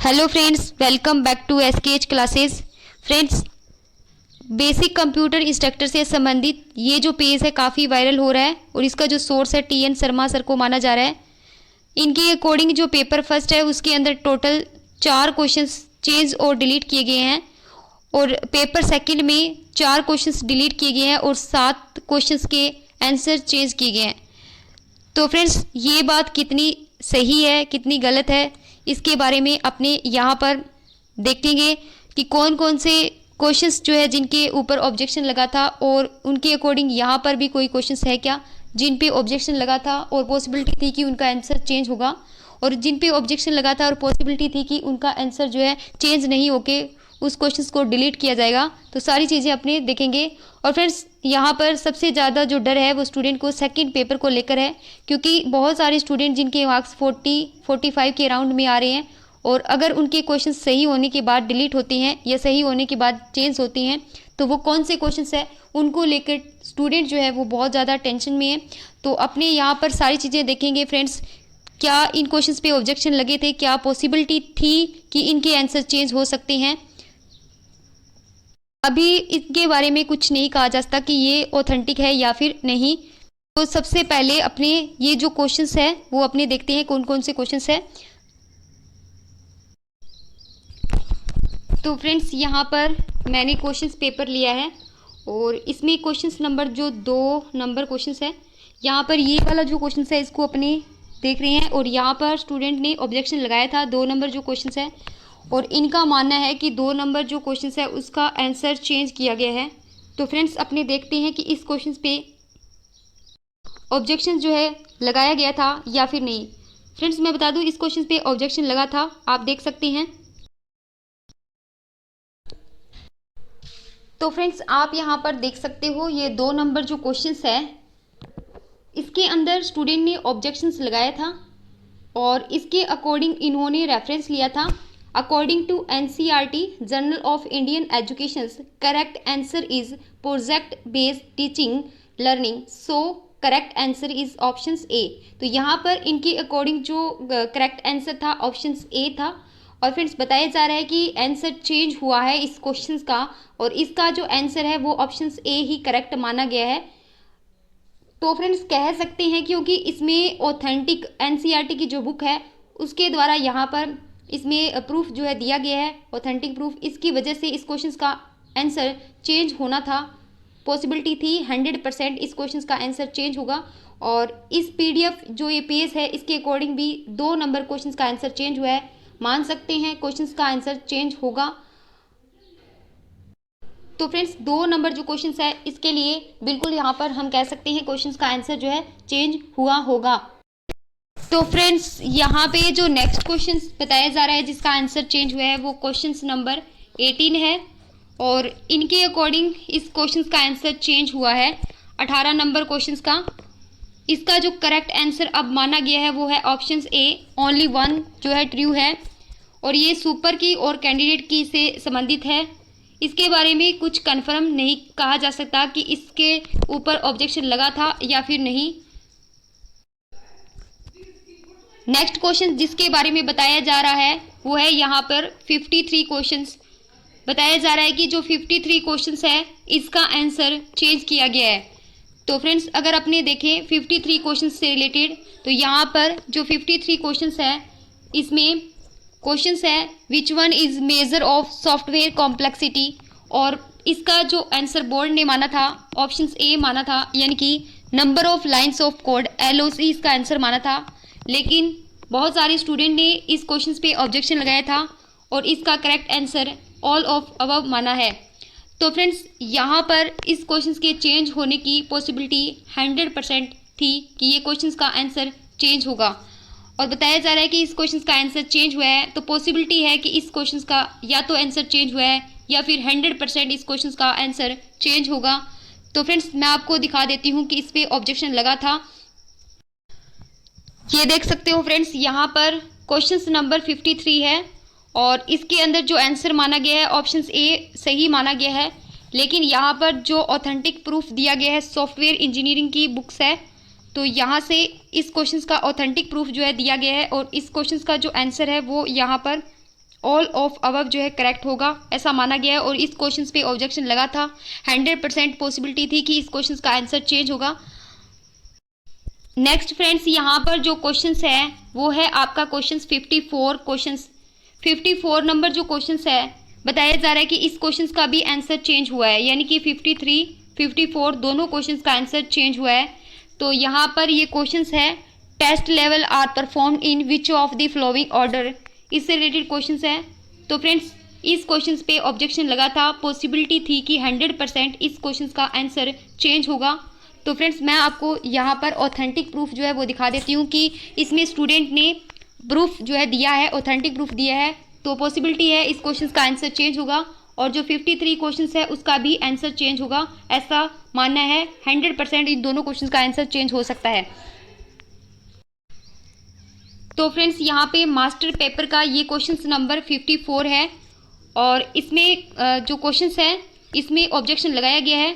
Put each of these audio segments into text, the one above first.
Hello friends, welcome back to SKH classes. Friends, basic computer instructor से संबंधित ये जो पेज है काफ़ी वायरल हो रहा है और इसका जो सोर्स है टीएन शर्मा सर को माना जा रहा है। इनके अकॉर्डिंग जो पेपर फर्स्ट है उसके अंदर टोटल 4 क्वेश्चंस चेंज और डिलीट किए गए हैं और पेपर सेकंड में 4 क्वेश्चंस डिलीट किए गए हैं और 7 क्वेश्चंस के आंसर चेंज किए गए हैं। तो फ्रेंड्स, ये बात कितनी सही है कितनी गलत है इसके बारे में अपने यहाँ पर देखेंगे कि कौन कौन से क्वेश्चंस जो है जिनके ऊपर ऑब्जेक्शन लगा था और उनके अकॉर्डिंग यहाँ पर भी कोई क्वेश्चंस है क्या जिन पे ऑब्जेक्शन लगा था और पॉसिबिलिटी थी कि उनका आंसर चेंज होगा, और जिन पे ऑब्जेक्शन लगा था और पॉसिबिलिटी थी कि उनका आंसर जो है चेंज नहीं होके उस क्वेश्चंस को डिलीट किया जाएगा। तो सारी चीज़ें अपने देखेंगे। और फ्रेंड्स, यहाँ पर सबसे ज़्यादा जो डर है वो स्टूडेंट को सेकंड पेपर को लेकर है, क्योंकि बहुत सारे स्टूडेंट जिनके मार्क्स 40-45 के अराउंड में आ रहे हैं और अगर उनके क्वेश्चन सही होने के बाद डिलीट होते हैं या सही होने के बाद चेंज होते हैं तो वो कौन से क्वेश्चंस है उनको लेकर स्टूडेंट जो है वो बहुत ज़्यादा टेंशन में है। तो अपने यहाँ पर सारी चीज़ें देखेंगे फ्रेंड्स, क्या इन क्वेश्चंस पे ऑब्जेक्शन लगे थे, क्या पॉसिबिलिटी थी कि इनके आंसर चेंज हो सकते हैं। अभी इसके बारे में कुछ नहीं कहा जा सकता कि ये ऑथेंटिक है या फिर नहीं। तो सबसे पहले अपने ये जो क्वेश्चंस है वो अपने देखते हैं कौन कौन से क्वेश्चंस है। तो फ्रेंड्स, यहाँ पर मैंने क्वेश्चंस पेपर लिया है और इसमें क्वेश्चंस नंबर जो 2 नंबर क्वेश्चंस है, यहाँ पर ये वाला जो क्वेश्चंस है इसको अपने देख रहे हैं और यहाँ पर स्टूडेंट ने ऑब्जेक्शन लगाया था 2 नंबर जो क्वेश्चंस है और इनका मानना है कि 2 नंबर जो क्वेश्चंस है उसका आंसर चेंज किया गया है। तो फ्रेंड्स, अपने देखते हैं कि इस क्वेश्चन पे ऑब्जेक्शन जो है लगाया गया था या फिर नहीं। फ्रेंड्स, मैं बता दूं इस क्वेश्चन पे ऑब्जेक्शन लगा था, आप देख सकते हैं। तो फ्रेंड्स, आप यहाँ पर देख सकते हो ये 2 नंबर जो क्वेश्चंस है इसके अंदर स्टूडेंट ने ऑब्जेक्शंस लगाया था और इसके अकॉर्डिंग इन्होंने रेफरेंस लिया था। According to NCERT journal of Indian education, correct answer is project based teaching learning, so correct answer is option A. तो यहाँ पर इनके अकॉर्डिंग जो करेक्ट आंसर था ऑप्शन ए था। और फ्रेंड्स, बताया जा रहा है कि आंसर चेंज हुआ है इस क्वेश्चन का और इसका जो आंसर है वो ऑप्शन ए ही करेक्ट माना गया है। तो फ्रेंड्स, कह सकते हैं क्योंकि इसमें ऑथेंटिक एनसीईआरटी की जो बुक है उसके द्वारा यहाँ पर इसमें प्रूफ जो है दिया गया है, ऑथेंटिक प्रूफ, इसकी वजह से इस क्वेश्चन का आंसर चेंज होना था। पॉसिबिलिटी थी 100% इस क्वेश्चन का आंसर चेंज होगा और इस पीडीएफ जो ये पेज है इसके अकॉर्डिंग भी 2 नंबर क्वेश्चन का आंसर चेंज हुआ है। मान सकते हैं क्वेश्चन का आंसर चेंज होगा। तो फ्रेंड्स, 2 नंबर जो क्वेश्चन है इसके लिए बिल्कुल यहाँ पर हम कह सकते हैं क्वेश्चन का आंसर जो है चेंज हुआ होगा। तो फ्रेंड्स, यहाँ पे जो नेक्स्ट क्वेश्चन बताया जा रहा है जिसका आंसर चेंज हुआ है वो क्वेश्चन नंबर 18 है और इनके अकॉर्डिंग इस क्वेश्चन का आंसर चेंज हुआ है 18 नंबर क्वेश्चन का। इसका जो करेक्ट आंसर अब माना गया है वो है ऑप्शन ए, ओनली 1 जो है ट्रू है और ये सुपर की और कैंडिडेट की से संबंधित है। इसके बारे में कुछ कंफर्म नहीं कहा जा सकता कि इसके ऊपर ऑब्जेक्शन लगा था या फिर नहीं। नेक्स्ट क्वेश्चन जिसके बारे में बताया जा रहा है वो है यहाँ पर 53 क्वेश्चंस। बताया जा रहा है कि जो 53 क्वेश्चंस है इसका आंसर चेंज किया गया है। तो फ्रेंड्स, अगर अपने देखें 53 क्वेश्चंस से रिलेटेड तो यहाँ पर जो 53 क्वेश्चंस है इसमें क्वेश्चंस है which one is measure of software complexity और इसका जो आंसर बोर्ड ने माना था ऑप्शन ए माना था, यानी कि number of lines of code LOC इसका आंसर माना था। लेकिन बहुत सारे स्टूडेंट ने इस क्वेश्चन पे ऑब्जेक्शन लगाया था और इसका correct answer all of above माना है। तो फ्रेंड्स, यहाँ पर इस क्वेश्चन के चेंज होने की पॉसिबिलिटी 100% थी कि ये क्वेश्चन का आंसर चेंज होगा और बताया जा रहा है कि इस क्वेश्चन का आंसर चेंज हुआ है। तो पॉसिबिलिटी है कि इस क्वेश्चन का या तो आंसर चेंज हुआ है या फिर 100% इस क्वेश्चन का आंसर चेंज होगा। तो फ्रेंड्स, मैं आपको दिखा देती हूँ कि इस पे ऑब्जेक्शन लगा था। ये देख सकते हो फ्रेंड्स, यहाँ पर क्वेश्चन नंबर 53 है और इसके अंदर जो आंसर माना गया है ऑप्शन ए सही माना गया है। लेकिन यहाँ पर जो ऑथेंटिक प्रूफ दिया गया है सॉफ्टवेयर इंजीनियरिंग की बुक्स है तो यहाँ से इस क्वेश्चन का ऑथेंटिक प्रूफ जो है दिया गया है और इस क्वेश्चन का जो आंसर है वो यहाँ पर ऑल ऑफ अबव जो है करेक्ट होगा, ऐसा माना गया है। और इस क्वेश्चन पे ऑब्जेक्शन लगा था, 100% पॉसिबिलिटी थी कि इस क्वेश्चन का आंसर चेंज होगा। नेक्स्ट फ्रेंड्स, यहाँ पर जो क्वेश्चन है वो है आपका क्वेश्चन 54। क्वेश्चन 54 नंबर जो क्वेश्चन है, बताया जा रहा है कि इस क्वेश्चन का भी आंसर चेंज हुआ है, यानी कि 53, 54 दोनों क्वेश्चन का आंसर चेंज हुआ है। तो यहाँ पर ये क्वेश्चन है, test level are performed in which of the following order, इससे रिलेटेड क्वेश्चन है। तो फ्रेंड्स, इस क्वेश्चन पे ऑब्जेक्शन लगा था, पॉसिबिलिटी थी कि 100% इस क्वेश्चन का आंसर चेंज होगा। तो फ्रेंड्स, मैं आपको यहाँ पर ऑथेंटिक प्रूफ जो है वो दिखा देती हूँ कि इसमें स्टूडेंट ने प्रूफ जो है दिया है, ऑथेंटिक प्रूफ दिया है। तो पॉसिबिलिटी है इस क्वेश्चन का आंसर चेंज होगा, और जो 53 क्वेश्चन है उसका भी आंसर चेंज होगा, ऐसा मानना है। 100% इन दोनों क्वेश्चन का आंसर चेंज हो सकता है। तो फ्रेंड्स, यहाँ पे मास्टर पेपर का ये क्वेश्चन नंबर 54 है, और इसमें जो क्वेश्चन है इसमें ऑब्जेक्शन लगाया गया है।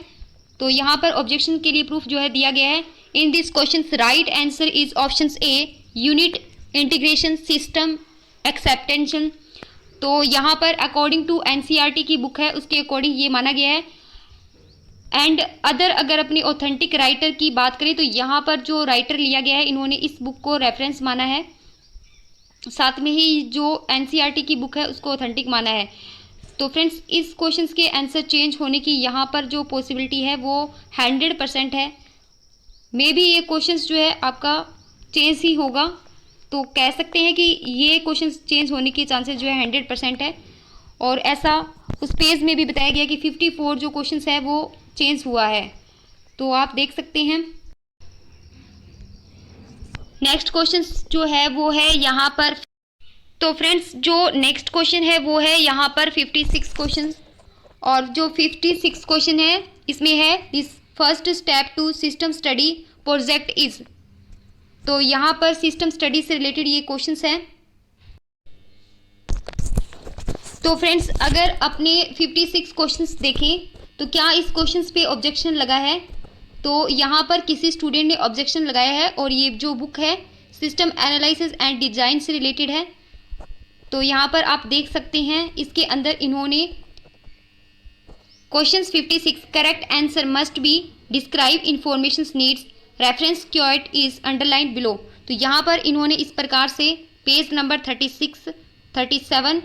तो यहाँ पर ऑब्जेक्शन के लिए प्रूफ जो है दिया गया है। In this question right answer is option A, unit integration system acceptance. तो यहाँ पर अकॉर्डिंग टू एनसीईआरटी की बुक है उसके अकॉर्डिंग ये माना गया है। एंड अदर, अगर अपनी ऑथेंटिक राइटर की बात करें तो यहाँ पर जो राइटर लिया गया है इन्होंने इस बुक को रेफरेंस माना है, साथ में ही जो एनसीईआरटी की बुक है उसको ऑथेंटिक माना है। तो फ्रेंड्स, इस क्वेश्चन के आंसर चेंज होने की यहाँ पर जो पॉसिबिलिटी है वो 100% है। मे बी ये क्वेश्चन जो है आपका चेंज ही होगा, तो कह सकते हैं कि ये क्वेश्चन चेंज होने के चांसेस जो है 100% है। और ऐसा उस पेज में भी बताया गया कि 54 जो क्वेश्चन है वो चेंज हुआ है, तो आप देख सकते हैं। नेक्स्ट क्वेश्चन जो है वो है यहाँ पर, तो फ्रेंड्स जो नेक्स्ट क्वेश्चन है वो है यहाँ पर 56 क्वेश्चन, और जो 56 क्वेश्चन है इसमें है this first step to system study project is. तो यहाँ पर सिस्टम स्टडी से रिलेटेड ये क्वेश्चन है। तो फ्रेंड्स, अगर अपने 56 क्वेश्चंस देखें तो क्या इस क्वेश्चन पे ऑब्जेक्शन लगा है, तो यहाँ पर किसी स्टूडेंट ने ऑब्जेक्शन लगाया है, और ये जो बुक है सिस्टम एनालिसिस एंड डिजाइन से रिलेटेड है। तो यहाँ पर आप देख सकते हैं इसके अंदर इन्होंने question 56 correct answer must be describe information needs reference quote is underline below. तो यहाँ पर इन्होंने इस प्रकार से पेज नंबर 36, 37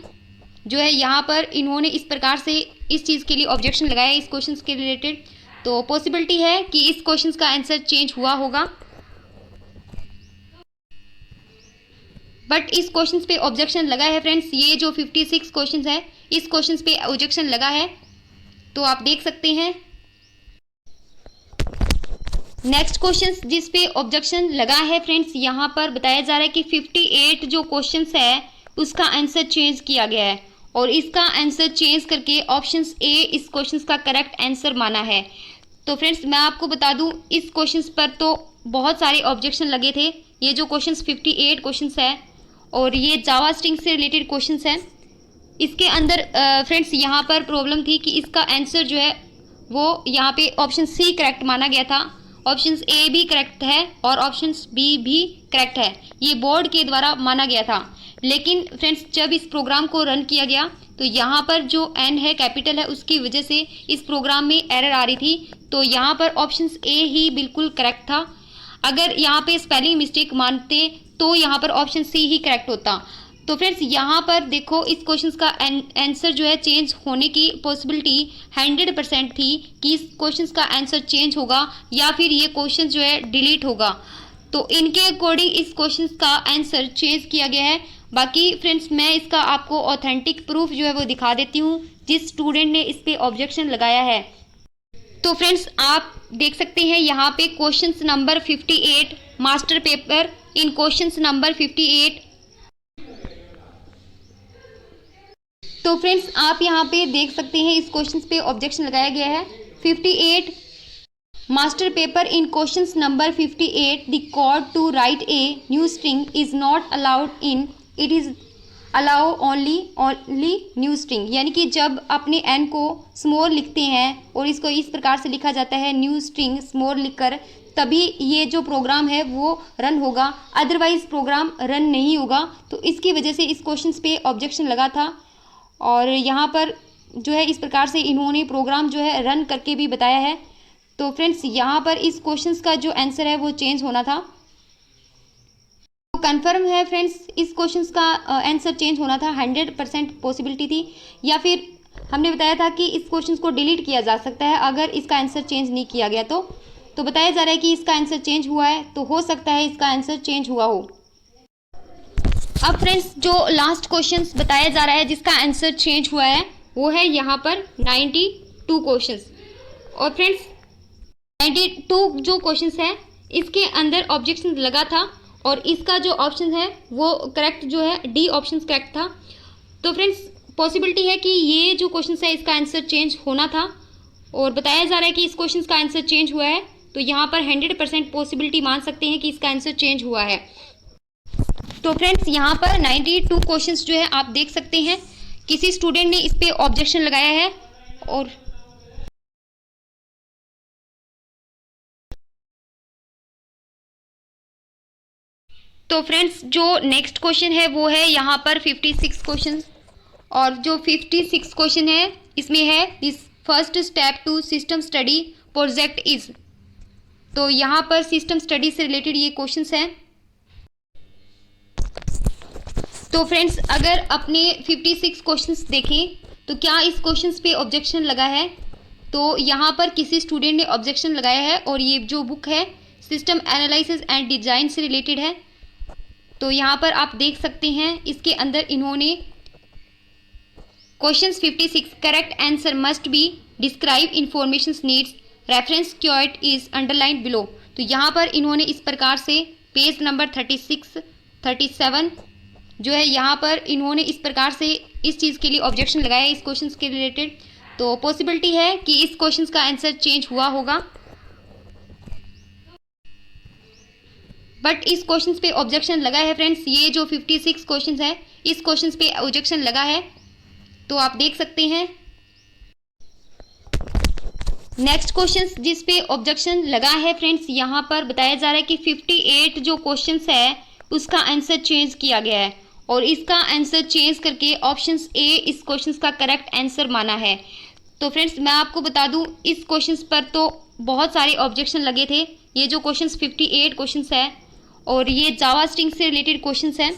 जो है यहाँ पर इन्होंने इस प्रकार से इस चीज़ के लिए ऑब्जेक्शन लगाया है इस क्वेश्चन के रिलेटेड। तो पॉसिबिलिटी है कि इस क्वेश्चन का आंसर चेंज हुआ होगा, बट इस क्वेश्चन पे ऑब्जेक्शन लगा है। फ्रेंड्स, ये जो 56 क्वेश्चन है इस क्वेश्चन पे ऑब्जेक्शन लगा है, तो आप देख सकते हैं। नेक्स्ट क्वेश्चन जिस पे ऑब्जेक्शन लगा है फ्रेंड्स, यहाँ पर बताया जा रहा है कि 58 जो क्वेश्चन है उसका आंसर चेंज किया गया है, और इसका आंसर चेंज करके ऑप्शन ए इस क्वेश्चन का करेक्ट आंसर माना है। तो फ्रेंड्स, मैं आपको बता दूं इस क्वेश्चन पर तो बहुत सारे ऑब्जेक्शन लगे थे। ये जो क्वेश्चन 58 क्वेश्चन है और ये जावा स्ट्रिंग से रिलेटेड क्वेश्चन है, इसके अंदर फ्रेंड्स यहाँ पर प्रॉब्लम थी कि इसका आंसर जो है वो यहाँ पे ऑप्शन सी करेक्ट माना गया था, ऑप्शन ए भी करेक्ट है और ऑप्शन बी भी करेक्ट है, ये बोर्ड के द्वारा माना गया था। लेकिन फ्रेंड्स, जब इस प्रोग्राम को रन किया गया तो यहाँ पर जो एन है कैपिटल है उसकी वजह से इस प्रोग्राम में एरर आ रही थी। तो यहाँ पर ऑप्शन ए ही बिल्कुल करेक्ट था। अगर यहाँ पे स्पेलिंग मिस्टेक मानते तो यहाँ पर ऑप्शन सी ही करेक्ट होता। तो फ्रेंड्स, यहाँ पर देखो इस क्वेश्चन का आंसर जो है चेंज होने की पॉसिबिलिटी 100% थी कि इस क्वेश्चन का आंसर चेंज होगा या फिर ये क्वेश्चन जो है डिलीट होगा। तो इनके अकॉर्डिंग इस क्वेश्चन का आंसर चेंज किया गया है। बाकी फ्रेंड्स, मैं इसका आपको ऑथेंटिक प्रूफ जो है वो दिखा देती हूँ जिस स्टूडेंट ने इस पे ऑब्जेक्शन लगाया है। तो फ्रेंड्स, आप देख सकते हैं यहाँ पे question number 58 master paper in question number 58। तो फ्रेंड्स, आप यहाँ पे देख सकते हैं इस क्वेश्चन पे ऑब्जेक्शन लगाया गया है 58 master paper in question number 58 the code to write a new string is not allowed in it is allow only new string. यानी कि जब अपने एन को स्मॉल लिखते हैं और इसको इस प्रकार से लिखा जाता है न्यू स्ट्रिंग स्मॉल लिखकर, तभी ये जो प्रोग्राम है वो रन होगा, अदरवाइज प्रोग्राम रन नहीं होगा। तो इसकी वजह से इस क्वेश्चन पे ऑब्जेक्शन लगा था और यहाँ पर जो है इस प्रकार से इन्होंने प्रोग्राम जो है रन करके भी बताया है। तो फ्रेंड्स यहाँ पर इस क्वेश्चन का जो आंसर है वो चेंज होना था। तो कन्फर्म है फ्रेंड्स, इस क्वेश्चन का आंसर चेंज होना था, 100% पॉसिबिलिटी थी। या फिर हमने बताया था कि इस क्वेश्चन को डिलीट किया जा सकता है अगर इसका आंसर चेंज नहीं किया गया तो बताया जा रहा है कि इसका आंसर चेंज हुआ है, तो हो सकता है इसका आंसर चेंज हुआ हो। अब फ्रेंड्स जो लास्ट क्वेश्चन बताया जा रहा है जिसका आंसर चेंज हुआ है वो है यहाँ पर 92 क्वेश्चंस। और फ्रेंड्स 92 जो क्वेश्चंस है इसके अंदर ऑब्जेक्शन लगा था और इसका जो ऑप्शन है वो करेक्ट जो है डी ऑप्शन करेक्ट था। तो फ्रेंड्स पॉसिबिलिटी है कि ये जो क्वेश्चन है इसका आंसर चेंज होना था और बताया जा रहा है कि इस क्वेश्चन का आंसर चेंज हुआ है। तो यहाँ पर 100% पॉसिबिलिटी मान सकते हैं कि इसका आंसर चेंज हुआ है। तो फ्रेंड्स यहाँ पर 92 क्वेश्चंस जो है आप देख सकते हैं, किसी स्टूडेंट ने इस पे ऑब्जेक्शन लगाया है। और तो फ्रेंड्स जो नेक्स्ट क्वेश्चन है वो है यहाँ पर 56 क्वेश्चन। और जो 56 क्वेश्चन है इसमें है this first step to system study project is. तो यहाँ पर सिस्टम स्टडी से रिलेटेड ये क्वेश्चंस हैं। तो फ्रेंड्स अगर अपने 56 क्वेश्चंस देखें तो क्या इस क्वेश्चंस पे ऑब्जेक्शन लगा है, तो यहाँ पर किसी स्टूडेंट ने ऑब्जेक्शन लगाया है और ये जो बुक है सिस्टम एनालिसिस एंड डिजाइन से रिलेटेड है। तो यहाँ पर आप देख सकते हैं इसके अंदर इन्होंने questions 56 correct answer must be describe information needs reference quote is underline below. तो यहाँ पर इन्होंने इस प्रकार से पेज नंबर 36 37 जो है यहाँ पर इन्होंने इस प्रकार से इस चीज़ के लिए ऑब्जेक्शन लगाया है इस क्वेश्चन के रिलेटेड। तो पॉसिबिलिटी है कि इस क्वेश्चन का आंसर चेंज हुआ होगा, बट इस क्वेश्चन पे ऑब्जेक्शन लगा है फ्रेंड्स। ये जो 56 क्वेश्चन है इस क्वेश्चन पे ऑब्जेक्शन लगा है, तो आप देख सकते हैं। नेक्स्ट क्वेश्चन जिस पे ऑब्जेक्शन लगा है फ्रेंड्स यहाँ पर बताया जा रहा है कि 58 जो क्वेश्चन है उसका आंसर चेंज किया गया है और इसका आंसर चेंज करके ऑप्शन ए इस क्वेश्चन का करेक्ट आंसर माना है। तो फ्रेंड्स मैं आपको बता दूं इस क्वेश्चन पर तो बहुत सारे ऑब्जेक्शन लगे थे। ये जो क्वेश्चन 58 क्वेश्चन है और ये जावा स्ट्रिंग से रिलेटेड क्वेश्चन है,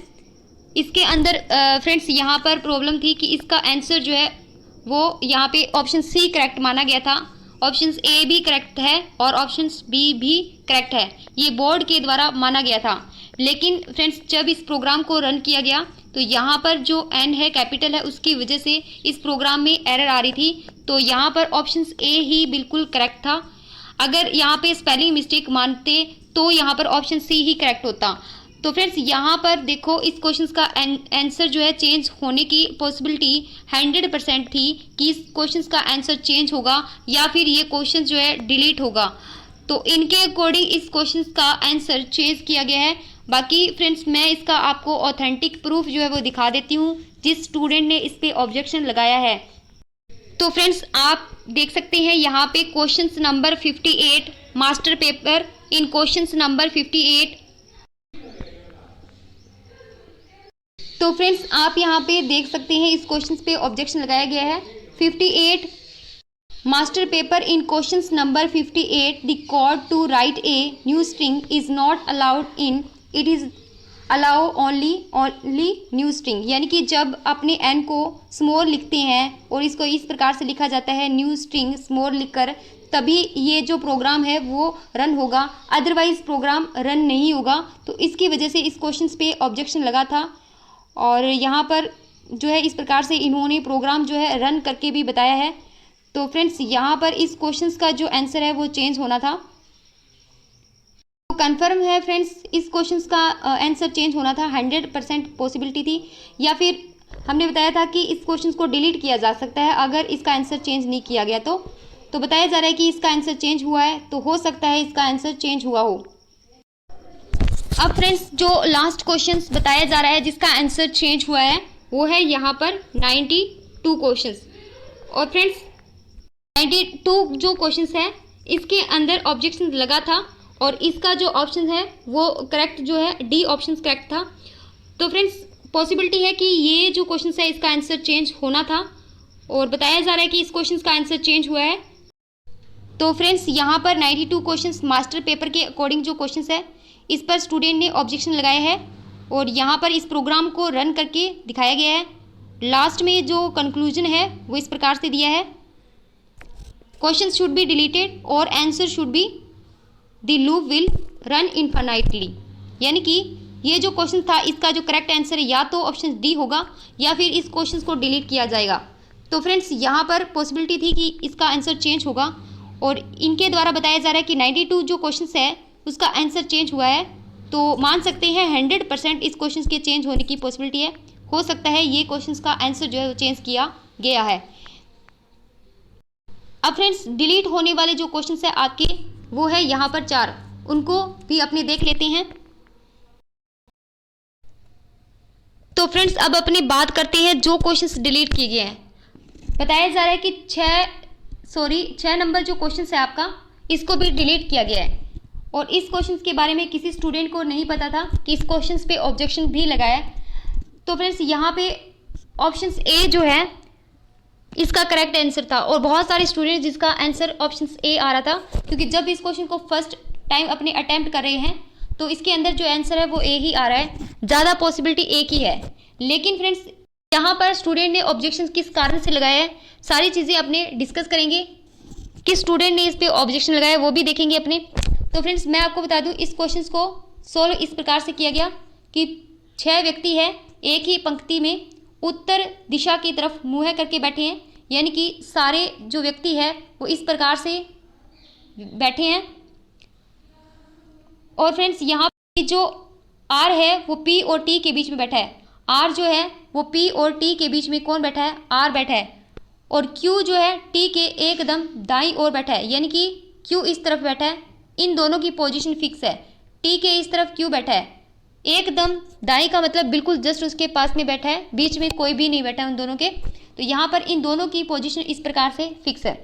इसके अंदर फ्रेंड्स यहाँ पर प्रॉब्लम थी कि इसका आंसर जो है वो यहाँ पे ऑप्शन सी करेक्ट माना गया था, ऑप्शन ए भी करेक्ट है और ऑप्शन बी भी करेक्ट है, ये बोर्ड के द्वारा माना गया था। लेकिन फ्रेंड्स जब इस प्रोग्राम को रन किया गया तो यहाँ पर जो एन है कैपिटल है उसकी वजह से इस प्रोग्राम में एरर आ रही थी। तो यहाँ पर ऑप्शन ए ही बिल्कुल करेक्ट था। अगर यहाँ पे स्पेलिंग मिस्टेक मानते तो यहाँ पर ऑप्शन सी ही करेक्ट होता। तो फ्रेंड्स यहाँ पर देखो इस क्वेश्चन का आंसर जो है चेंज होने की पॉसिबिलिटी 100% थी कि इस क्वेश्चन का आंसर चेंज होगा या फिर ये क्वेश्चन जो है डिलीट होगा। तो इनके अकॉर्डिंग इस क्वेश्चन का आंसर चेंज किया गया है। बाकी फ्रेंड्स मैं इसका आपको ऑथेंटिक प्रूफ जो है वो दिखा देती हूँ जिस स्टूडेंट ने इस पे ऑब्जेक्शन लगाया है। तो फ्रेंड्स आप देख सकते हैं यहाँ पे question number 58 master paper in question number 58। तो फ्रेंड्स आप यहाँ पे देख सकते हैं इस क्वेश्चन पे ऑब्जेक्शन लगाया गया है 58 master paper in question number 58 the code to write a new string is not allowed in it is allow only new string. यानी कि जब अपने एन को स्मॉल लिखते हैं और इसको इस प्रकार से लिखा जाता है न्यू स्ट्रिंग स्मॉल लिखकर, तभी ये जो प्रोग्राम है वो रन होगा, अदरवाइज प्रोग्राम रन नहीं होगा। तो इसकी वजह से इस क्वेश्चन पे ऑब्जेक्शन लगा था और यहाँ पर जो है इस प्रकार से इन्होंने प्रोग्राम जो है रन करके भी बताया है। तो फ्रेंड्स यहाँ पर इस क्वेश्चन का जो आंसर है वो चेंज होना था। तो कन्फर्म है फ्रेंड्स, इस क्वेश्चन का आंसर चेंज होना था, 100% पॉसिबिलिटी थी। या फिर हमने बताया था कि इस क्वेश्चन को डिलीट किया जा सकता है अगर इसका आंसर चेंज नहीं किया गया तो बताया जा रहा है कि इसका आंसर चेंज हुआ है, तो हो सकता है इसका आंसर चेंज हुआ हो। अब फ्रेंड्स जो लास्ट क्वेश्चन बताया जा रहा है जिसका आंसर चेंज हुआ है वो है यहाँ पर 92 क्वेश्चन। और फ्रेंड्स 92 जो क्वेश्चन है इसके अंदर ऑब्जेक्शन लगा था और इसका जो ऑप्शन है वो करेक्ट जो है डी ऑप्शन करेक्ट था। तो फ्रेंड्स पॉसिबिलिटी है कि ये जो क्वेश्चन है इसका आंसर चेंज होना था और बताया जा रहा है कि इस क्वेश्चन का आंसर चेंज हुआ है। तो फ्रेंड्स यहाँ पर 92 क्वेश्चंस मास्टर पेपर के अकॉर्डिंग जो क्वेश्चंस है इस पर स्टूडेंट ने ऑब्जेक्शन लगाया है और यहाँ पर इस प्रोग्राम को रन करके दिखाया गया है। लास्ट में जो कंक्लूजन है वो इस प्रकार से दिया है, क्वेश्चन शुड बी डिलीटेड और answer should be the loop will run infinitely. यानी कि ये जो क्वेश्चन था इसका जो करेक्ट आंसर है या तो ऑप्शन डी होगा या फिर इस क्वेश्चन को डिलीट किया जाएगा। तो फ्रेंड्स यहाँ पर पॉसिबिलिटी थी कि इसका आंसर चेंज होगा और इनके द्वारा बताया जा रहा है कि 92 जो क्वेश्चन है उसका आंसर चेंज हुआ है। तो मान सकते हैं 100% इस क्वेश्चन के चेंज होने की पॉसिबिलिटी है। हो सकता है ये क्वेश्चन का आंसर जो है वो चेंज किया गया है। अब फ्रेंड्स डिलीट होने वाले जो क्वेश्चन है आपके वो है यहाँ पर 4, उनको भी अपने देख लेते हैं। तो फ्रेंड्स अब अपनी बात करते हैं जो क्वेश्चंस डिलीट किए गए हैं। बताया जा रहा है कि 6 नंबर जो क्वेश्चन है आपका इसको भी डिलीट किया गया है और इस क्वेश्चन के बारे में किसी स्टूडेंट को नहीं पता था कि इस क्वेश्चन पे ऑब्जेक्शन भी लगाया है। तो फ्रेंड्स यहाँ पे ऑप्शन ए जो है इसका करेक्ट आंसर था और बहुत सारे स्टूडेंट जिसका आंसर ऑप्शन ए आ रहा था, क्योंकि जब इस क्वेश्चन को फर्स्ट टाइम अपने अटैम्प्ट कर रहे हैं तो इसके अंदर जो आंसर है वो ए ही आ रहा है, ज़्यादा पॉसिबिलिटी ए की है। लेकिन फ्रेंड्स यहाँ पर स्टूडेंट ने ऑब्जेक्शन किस कारण से लगाया है सारी चीज़ें अपने डिस्कस करेंगे, किस स्टूडेंट ने इस पर ऑब्जेक्शन लगाया वो भी देखेंगे अपने। तो फ्रेंड्स मैं आपको बता दूं इस क्वेश्चन को सोल्व इस प्रकार से किया गया कि 6 व्यक्ति है एक ही पंक्ति में उत्तर दिशा की तरफ मुँह करके बैठे हैं, यानी कि सारे जो व्यक्ति है वो इस प्रकार से बैठे हैं। और फ्रेंड्स यहाँ पे जो आर है वो पी और टी के बीच में बैठा है, आर जो है वो पी और टी के बीच में कौन बैठा है, आर बैठा है। और क्यू जो है टी के एकदम दाईं ओर बैठा है, यानी कि क्यू इस तरफ बैठा है। इन दोनों की पोजीशन फिक्स है, टी के इस तरफ क्यू बैठा है, एकदम दाईं का मतलब बिल्कुल जस्ट उसके पास में बैठा है, बीच में कोई भी नहीं बैठा है उन दोनों के। तो यहाँ पर इन दोनों की पोजीशन इस प्रकार से फिक्स है।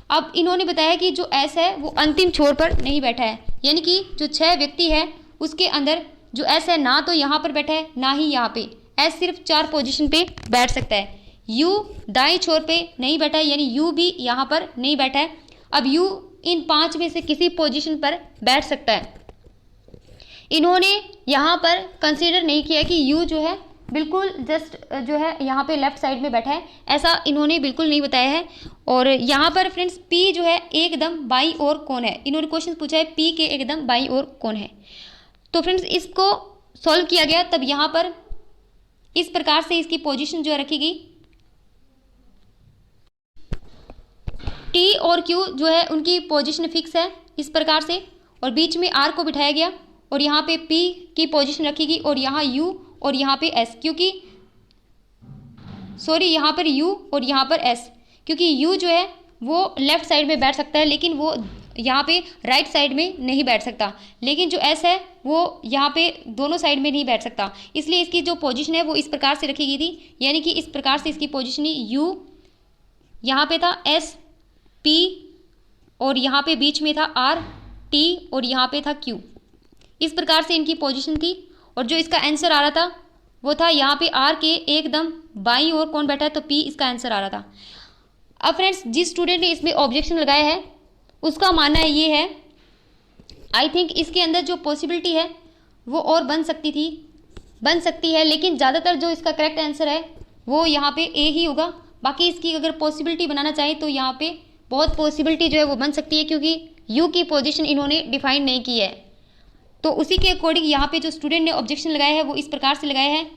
अब इन्होंने बताया कि जो एस है वो अंतिम छोर पर नहीं बैठा है, यानी कि जो 6 व्यक्ति है उसके अंदर जो एस है ना तो यहाँ पर बैठा है ना ही यहाँ पे, एस सिर्फ 4 पोजीशन पे बैठ सकता है। यू दाएं छोर पे नहीं बैठा है, यानी यू भी यहाँ पर नहीं बैठा है। अब यू इन 5 में से किसी पोजीशन पर बैठ सकता है। इन्होंने यहाँ पर कंसीडर नहीं किया कि यू जो है बिल्कुल जस्ट जो है यहाँ पे लेफ्ट साइड में बैठा है, ऐसा इन्होंने बिल्कुल नहीं बताया है। और यहाँ पर फ्रेंड्स पी जो है एकदम बाईं ओर कौन है, इन्होंने क्वेश्चन पूछा है पी के एकदम बाईं ओर कौन है। तो फ्रेंड्स इसको सॉल्व किया गया, तब यहाँ पर इस प्रकार से इसकी पोजीशन जो है रखी गई। टी और क्यू जो है उनकी पोजीशन फिक्स है इस प्रकार से, और बीच में आर को बिठाया गया और यहाँ पे पी की पोजीशन रखी गई और यहाँ यू और यहाँ पे एस, क्योंकि यहाँ पर यू और यहाँ पर एस, क्योंकि यू जो है वो लेफ्ट साइड में बैठ सकता है लेकिन वो यहाँ पे राइट साइड में नहीं बैठ सकता, लेकिन जो एस है वो यहाँ पे दोनों साइड में नहीं बैठ सकता। इसलिए इसकी जो पोजीशन है वो इस प्रकार से रखी गई थी, यानी कि इस प्रकार से इसकी पोजीशन यू यहाँ पे था, एस पी और यहाँ पे बीच में था आर टी और यहाँ पे था क्यू, इस प्रकार से इनकी पोजीशन थी। और जो इसका आंसर आ रहा था वो था यहाँ पे आर के एकदम बाईं ओर कौन बैठा है, तो पी इसका आंसर आ रहा था। अब फ्रेंड्स जिस स्टूडेंट ने इसमें ऑब्जेक्शन लगाया है उसका मानना ये है, आई थिंक इसके अंदर जो पॉसिबिलिटी है वो और बन सकती है, लेकिन ज़्यादातर जो इसका करेक्ट आंसर है वो यहाँ पे ए ही होगा। बाकी इसकी अगर पॉसिबिलिटी बनाना चाहे तो यहाँ पे बहुत पॉसिबिलिटी जो है वो बन सकती है, क्योंकि यू की पोजीशन इन्होंने डिफाइन नहीं की है। तो उसी के अकॉर्डिंग यहाँ पे जो स्टूडेंट ने ऑब्जेक्शन लगाया है वो इस प्रकार से लगाया है।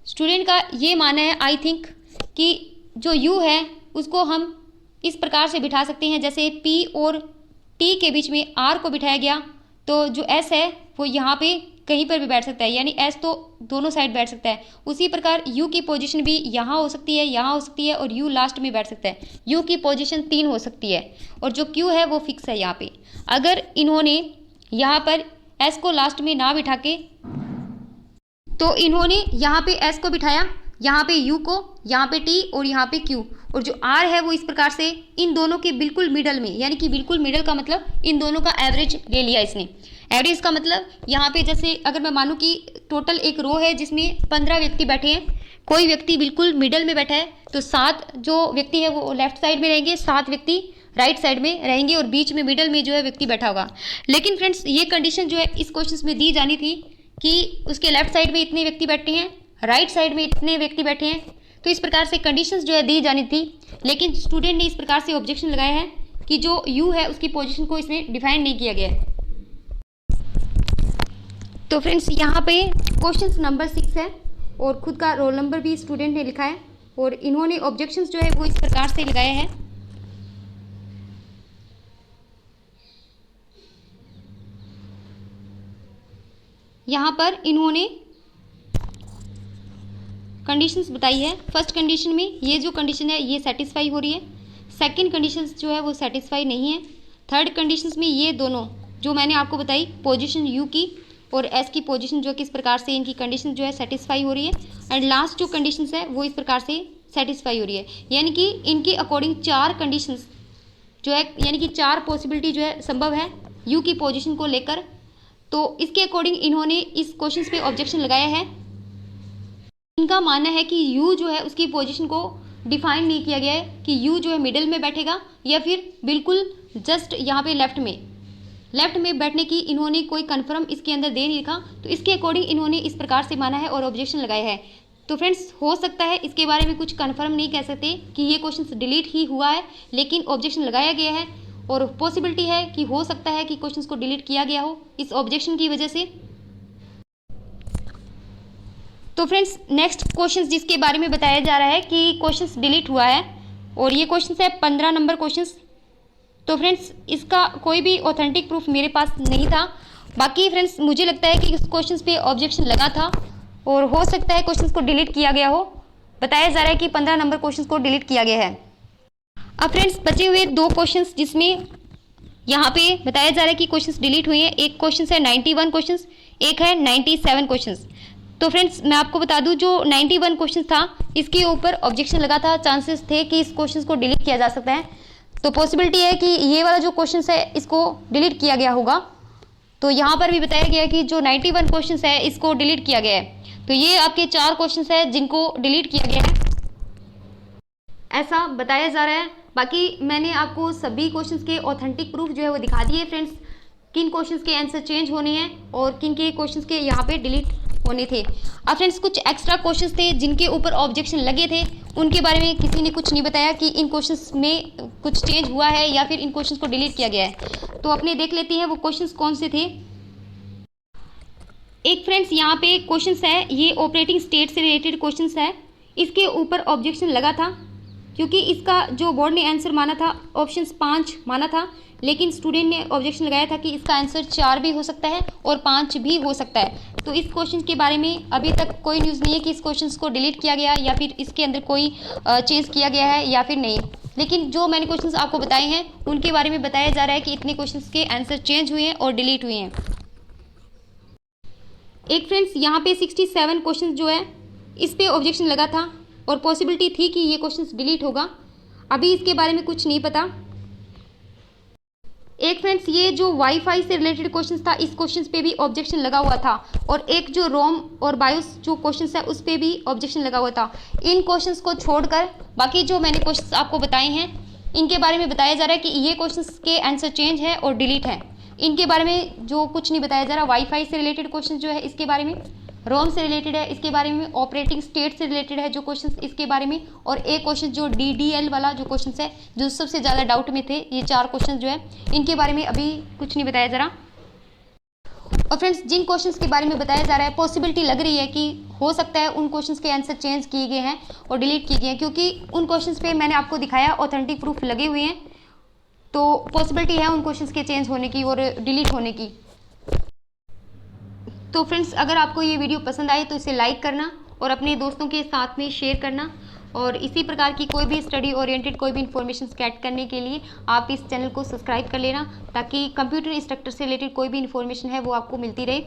स्टूडेंट का ये मानना है आई थिंक कि जो यू है उसको हम इस प्रकार से बिठा सकते हैं, जैसे पी और टी के बीच में आर को बिठाया गया तो जो एस है वो यहाँ पे कहीं पर भी बैठ सकता है, यानी एस तो दोनों साइड बैठ सकता है। उसी प्रकार यू की पोजीशन भी यहाँ हो सकती है, यहाँ हो सकती है और यू लास्ट में बैठ सकता है। यू की पोजीशन 3 हो सकती है और जो क्यू है वो फिक्स है यहाँ पे। अगर इन्होंने यहाँ पर एस को लास्ट में ना बिठा के, तो इन्होंने यहाँ पे एस को बिठाया, यहाँ पे यू को, यहाँ पे टी और यहाँ पे क्यू, और जो R है वो इस प्रकार से इन दोनों के बिल्कुल मिडल में, यानी कि बिल्कुल मिडल का मतलब इन दोनों का एवरेज ले लिया इसने। एवरेज का मतलब यहाँ पे जैसे अगर मैं मानूँ कि टोटल एक रो है जिसमें 15 व्यक्ति बैठे हैं, कोई व्यक्ति बिल्कुल मिडल में बैठा है, तो 7 जो व्यक्ति है वो लेफ्ट साइड में रहेंगे, 7 व्यक्ति राइट साइड में रहेंगे और बीच में मिडल में जो है व्यक्ति बैठा होगा। लेकिन फ्रेंड्स ये कंडीशन जो है इस क्वेश्चन में दी जानी थी कि उसके लेफ्ट साइड में इतने व्यक्ति बैठे हैं, राइट साइड में इतने व्यक्ति बैठे हैं, तो इस प्रकार से कंडीशंस जो है दी जानी थी। लेकिन स्टूडेंट ने इस प्रकार से ऑब्जेक्शन लगाया है कि जो यू है उसकी पोजीशन को इसमें डिफाइन नहीं किया गया है। तो फ्रेंड्स यहाँ पे क्वेश्चन नंबर 6 है और खुद का रोल नंबर भी स्टूडेंट ने लिखा है और इन्होंने ऑब्जेक्शंस जो है वो इस प्रकार से लगाया है। यहाँ पर इन्होंने कंडीशंस बताई है। फर्स्ट कंडीशन में ये जो कंडीशन है ये सेटिस्फाई हो रही है, सेकंड कंडीशन जो है वो सेटिस्फाई नहीं है, थर्ड कंडीशंस में ये दोनों जो मैंने आपको बताई पोजीशन यू की और एस की पोजीशन जो किस प्रकार से इनकी कंडीशन जो है सेटिस्फाई हो रही है, एंड लास्ट जो कंडीशंस है वो इस प्रकार से सेटिस्फाई हो रही है। यानी कि इनके अकॉर्डिंग 4 कंडीशंस जो है, यानी कि 4 पॉसिबिलिटी जो है संभव है यू की पोजीशन को लेकर। तो इसके अकॉर्डिंग इन्होंने इस क्वेश्चन पे ऑब्जेक्शन लगाया है। इनका मानना है कि यू जो है उसकी पोजीशन को डिफाइन नहीं किया गया है कि यू जो है मिडिल में बैठेगा या फिर बिल्कुल जस्ट यहाँ पे लेफ्ट में बैठने की इन्होंने कोई कंफर्म इसके अंदर दे नहीं लिखा। तो इसके अकॉर्डिंग इन्होंने इस प्रकार से माना है और ऑब्जेक्शन लगाया है। तो फ्रेंड्स हो सकता है इसके बारे में कुछ कंफर्म नहीं कह सकते कि ये क्वेश्चन डिलीट ही हुआ है, लेकिन ऑब्जेक्शन लगाया गया है और पॉसिबिलिटी है कि हो सकता है कि क्वेश्चन को डिलीट किया गया हो इस ऑब्जेक्शन की वजह से। तो फ्रेंड्स नेक्स्ट क्वेश्चन जिसके बारे में बताया जा रहा है कि क्वेश्चन डिलीट हुआ है और ये क्वेश्चन है 15 नंबर क्वेश्चन। तो फ्रेंड्स इसका कोई भी ऑथेंटिक प्रूफ मेरे पास नहीं था। बाकी फ्रेंड्स मुझे लगता है कि इस क्वेश्चन पे ऑब्जेक्शन लगा था और हो सकता है क्वेश्चन को डिलीट किया गया हो। बताया जा रहा है कि 15 नंबर क्वेश्चन को डिलीट किया गया है। अब फ्रेंड्स बचे हुए 2 क्वेश्चन जिसमें यहाँ पे बताया जा रहा है कि क्वेश्चन डिलीट हुए हैं। एक क्वेश्चन है 91 क्वेश्चन, एक है 97 क्वेश्चन। तो फ्रेंड्स मैं आपको बता दूं जो 91 क्वेश्चन था इसके ऊपर ऑब्जेक्शन लगा था, चांसेस थे कि इस क्वेश्चन को डिलीट किया जा सकता है। तो पॉसिबिलिटी है कि ये वाला जो क्वेश्चन है इसको डिलीट किया गया होगा। तो यहाँ पर भी बताया गया है कि जो 91 क्वेश्चन है इसको डिलीट किया गया है। तो ये आपके 4 क्वेश्चन है जिनको डिलीट किया गया है ऐसा बताया जा रहा है। बाकी मैंने आपको सभी क्वेश्चंस के ऑथेंटिक प्रूफ जो है वो दिखा दिए फ्रेंड्स, किन क्वेश्चंस के आंसर चेंज होने हैं और किन के क्वेश्चंस के यहाँ पे डिलीट होने थे। अब फ्रेंड्स कुछ एक्स्ट्रा क्वेश्चंस थे जिनके ऊपर ऑब्जेक्शन लगे थे, उनके बारे में किसी ने कुछ नहीं बताया कि इन क्वेश्चंस में कुछ चेंज हुआ है या फिर इन क्वेश्चंस को डिलीट किया गया है। तो अपने देख लेते हैं वो क्वेश्चंस कौन से थे। एक फ्रेंड्स यहाँ पे क्वेश्चंस है, ये ऑपरेटिंग स्टेट से रिलेटेड क्वेश्चंस है, इसके ऊपर ऑब्जेक्शन लगा था क्योंकि इसका जो बोर्ड ने आंसर माना था ऑप्शन 5 माना था, लेकिन स्टूडेंट ने ऑब्जेक्शन लगाया था कि इसका आंसर 4 भी हो सकता है और 5 भी हो सकता है। तो इस क्वेश्चन के बारे में अभी तक कोई न्यूज़ नहीं है कि इस क्वेश्चन को डिलीट किया गया या फिर इसके अंदर कोई चेंज किया गया है या फिर नहीं। लेकिन जो मैंने क्वेश्चन आपको बताए हैं उनके बारे में बताया जा रहा है कि इतने क्वेश्चन के आंसर चेंज हुए हैं और डिलीट हुए हैं। एक फ्रेंड्स यहाँ पे 67 क्वेश्चन जो है इस पे ऑब्जेक्शन लगा था और पॉसिबिलिटी थी कि ये क्वेश्चन डिलीट होगा। अभी इसके बारे में कुछ नहीं पता। एक फ्रेंड्स ये जो वाईफाई से रिलेटेड क्वेश्चन था इस क्वेश्चन पे भी ऑब्जेक्शन लगा हुआ था और एक जो रोम और बायोस जो क्वेश्चन है उस पे भी ऑब्जेक्शन लगा हुआ था। इन क्वेश्चंस को छोड़कर बाकी जो मैंने क्वेश्चंस आपको बताए हैं इनके बारे में बताया जा रहा है कि ये क्वेश्चंस के आंसर चेंज है और डिलीट है। इनके बारे में जो कुछ नहीं बताया जा रहा। वाईफाई से रिलेटेड क्वेश्चन जो है इसके बारे में, रोम से रिलेटेड है इसके बारे में, ऑपरेटिंग स्टेट से रिलेटेड है जो क्वेश्चन इसके बारे में, और एक क्वेश्चन जो DDL वाला जो क्वेश्चन है जो सबसे ज़्यादा डाउट में थे, ये 4 क्वेश्चन जो है इनके बारे में अभी कुछ नहीं बताया जा रहा। और फ्रेंड्स जिन क्वेश्चंस के बारे में बताया जा रहा है पॉसिबिलिटी लग रही है कि हो सकता है उन क्वेश्चंस के आंसर चेंज किए गए हैं और डिलीट किए गए हैं, क्योंकि उन क्वेश्चंस पे मैंने आपको दिखाया ऑथेंटिक प्रूफ लगे हुए हैं। तो पॉसिबिलिटी है उन क्वेश्चंस के चेंज होने की और डिलीट होने की। तो फ्रेंड्स अगर आपको ये वीडियो पसंद आई तो इसे लाइक करना और अपने दोस्तों के साथ में शेयर करना, और इसी प्रकार की कोई भी स्टडी ओरिएंटेड कोई भी इन्फॉर्मेशन गेट करने के लिए आप इस चैनल को सब्सक्राइब कर लेना ताकि कंप्यूटर इंस्ट्रक्टर से रिलेटेड कोई भी इन्फॉर्मेशन है वो आपको मिलती रहे।